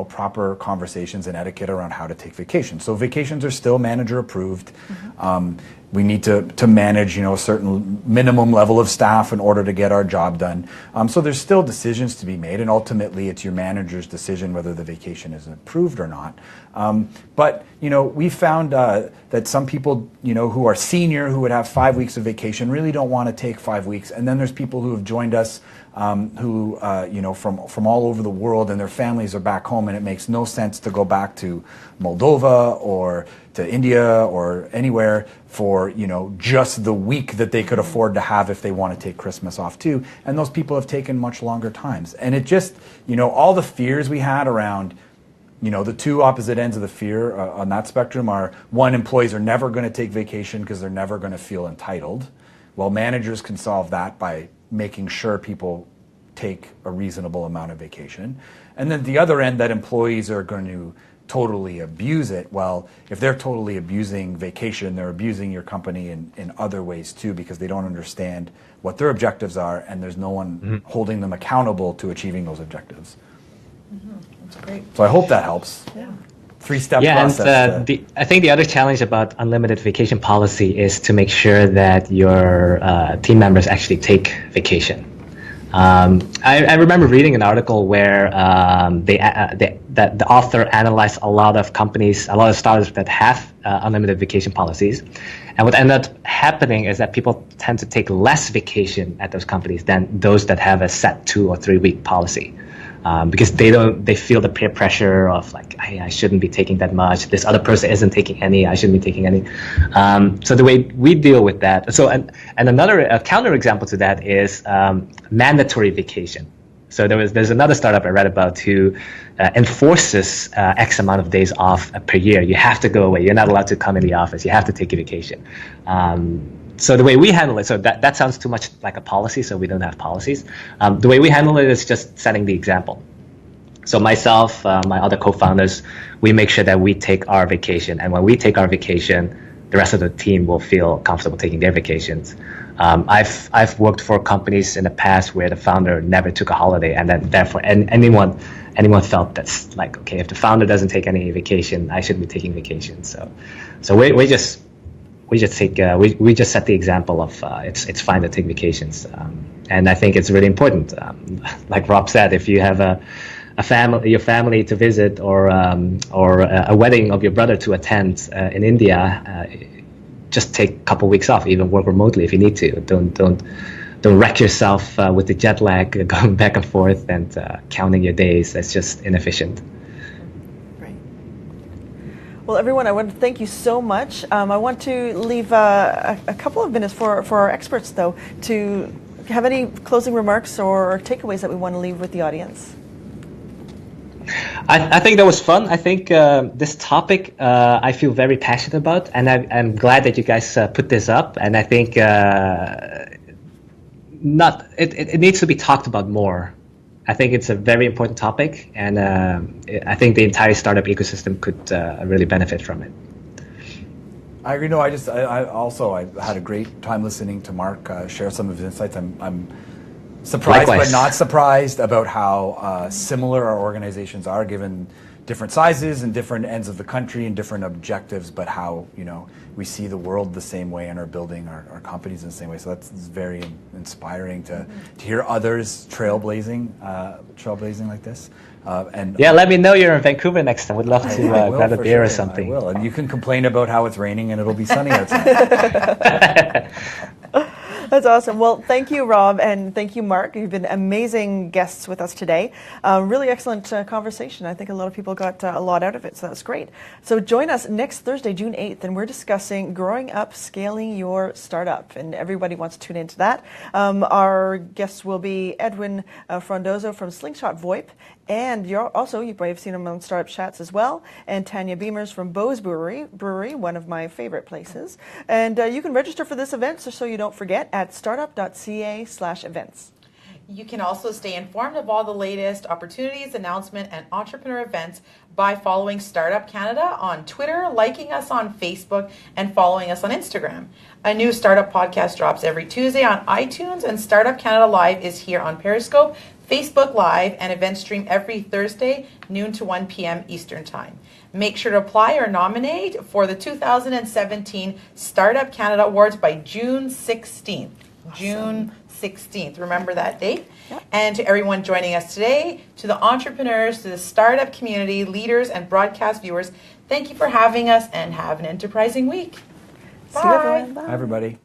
proper conversations and etiquette around how to take vacations. So vacations are still manager approved. We need to manage, a certain minimum level of staff in order to get our job done. So there's still decisions to be made, and ultimately it's your manager's decision whether the vacation is approved or not. But we found that some people, who are senior, who would have 5 weeks of vacation, really don't want to take 5 weeks. And then there's people who have joined us who, from all over the world, and their families are back home, and it makes no sense to go back to Moldova or to India or anywhere for, just the week that they could afford to have if they want to take Christmas off too. And those people have taken much longer times. And it just, all the fears we had around, the two opposite ends of the fear on that spectrum are, one, employees are never going to take vacation because they're never going to feel entitled. Well, managers can solve that by making sure people take a reasonable amount of vacation. And then the other end, that employees are going to totally abuse it. Well, if they're totally abusing vacation, they're abusing your company in other ways too, because they don't understand what their objectives are, and there's no one holding them accountable to achieving those objectives. That's great. So I hope that helps. Yeah. 3-step Yeah, process. and I think the other challenge about unlimited vacation policy is to make sure that your team members actually take vacation. I remember reading an article where that the author analyzed a lot of companies, a lot of startups that have unlimited vacation policies. And what ended up happening is that people tend to take less vacation at those companies than those that have a set 2 or 3 week policy. Because they feel the peer pressure of like, hey, I shouldn't be taking that much. This other person isn't taking any. I shouldn't be taking any. So the way we deal with that. So and another counter example to that is mandatory vacation. So there's another startup I read about who enforces X amount of days off per year. You have to go away. You're not allowed to come in the office. You have to take a vacation. So the way we handle it, so that sounds too much like a policy, so we don't have policies. The way we handle it is just setting the example. So myself, my other co-founders, we make sure that we take our vacation. And when we take our vacation, the rest of the team will feel comfortable taking their vacations. I've worked for companies in the past where the founder never took a holiday, and then therefore anyone felt that's like, okay, if the founder doesn't take any vacation, I shouldn't be taking vacation. So we just set the example of it's fine to take vacations, and I think it's really important. Like Rob said, if you have your family to visit, or a wedding of your brother to attend in India, just take a couple weeks off, even work remotely if you need to. Don't wreck yourself with the jet lag going back and forth and counting your days. That's just inefficient. Well, everyone, I want to thank you so much. I want to leave a couple of minutes for our experts, though, to have any closing remarks or takeaways that we want to leave with the audience. I think that was fun. I think this topic I feel very passionate about, and I'm glad that you guys put this up. And I think it needs to be talked about more. I think it's a very important topic, and I think the entire startup ecosystem could really benefit from it. I agree. No, I had a great time listening to Mark share some of his insights. I'm surprised, Likewise. but not surprised about how similar our organizations are, given different sizes and different ends of the country and different objectives, but how we see the world the same way and are building our companies in the same way. So that's very inspiring to hear others trailblazing like this. And yeah, let me know you're in Vancouver next time. We'd love to grab a beer or something. I will, and you can complain about how it's raining and it'll be sunny outside. That's awesome. Well, thank you, Rob, and thank you, Mark. You've been amazing guests with us today. Really excellent conversation. I think a lot of people got a lot out of it, so that's great. So join us next Thursday, June 8th, and we're discussing growing up, scaling your startup, and everybody wants to tune into that. Our guests will be Edwin Frondozo from Slingshot VoIP, and you may have seen him on Startup Chats as well, and Tanya Beamers from Beau's Brewery, one of my favorite places. And you can register for this event, so you don't forget, at startup.ca/events. You can also stay informed of all the latest opportunities, announcement, and entrepreneur events by following Startup Canada on Twitter, liking us on Facebook, and following us on Instagram. A new Startup podcast drops every Tuesday on iTunes, and Startup Canada Live is here on Periscope, Facebook Live, and event stream every Thursday, noon to 1 p.m. Eastern Time. Make sure to apply or nominate for the 2017 Startup Canada Awards by June 16th. Awesome. June 16th. Remember that date. Yep. And to everyone joining us today, to the entrepreneurs, to the startup community, leaders, and broadcast viewers, thank you for having us, and have an enterprising week. Bye. See you, everyone. Bye. Hi, everybody.